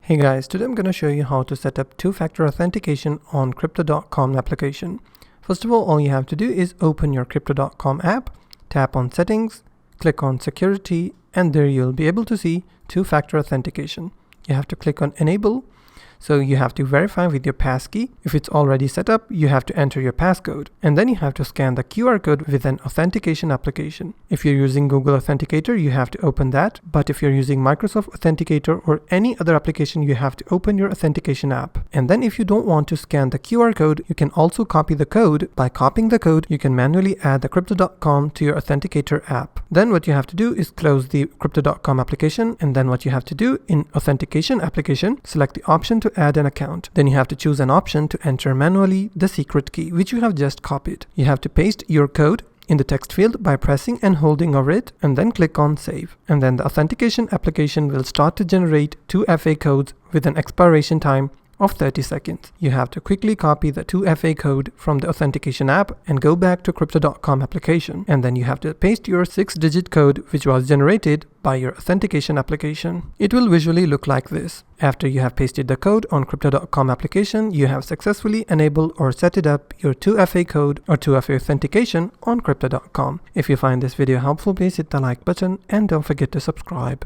Hey guys, today I'm going to show you how to set up two-factor authentication on Crypto.com application. First of all you have to do is open your Crypto.com app, tap on Settings, click on Security, and there you'll be able to see two-factor authentication. You have to click on Enable. So you have to verify with your passkey. If it's already set up, you have to enter your passcode. And then you have to scan the QR code with an authentication application. If you're using Google Authenticator, you have to open that. But if you're using Microsoft Authenticator or any other application, you have to open your authentication app. And then if you don't want to scan the QR code, you can also copy the code. By copying the code, you can manually add the Crypto.com to your Authenticator app. Then what you have to do is close the Crypto.com application. And then what you have to do in authentication application, select the option to add an account. Then you have to choose an option to enter manually the secret key, which you have just copied. You have to paste your code in the text field by pressing and holding over it, and then click on Save. And then the authentication application will start to generate 2FA codes with an expiration time of 30 seconds. You have to quickly copy the 2FA code from the authentication app and go back to Crypto.com application. And then you have to paste your 6-digit code which was generated by your authentication application. It will visually look like this. After you have pasted the code on Crypto.com application, you have successfully enabled or set it up your 2FA code or 2FA authentication on Crypto.com. If you find this video helpful, please hit the like button and don't forget to subscribe.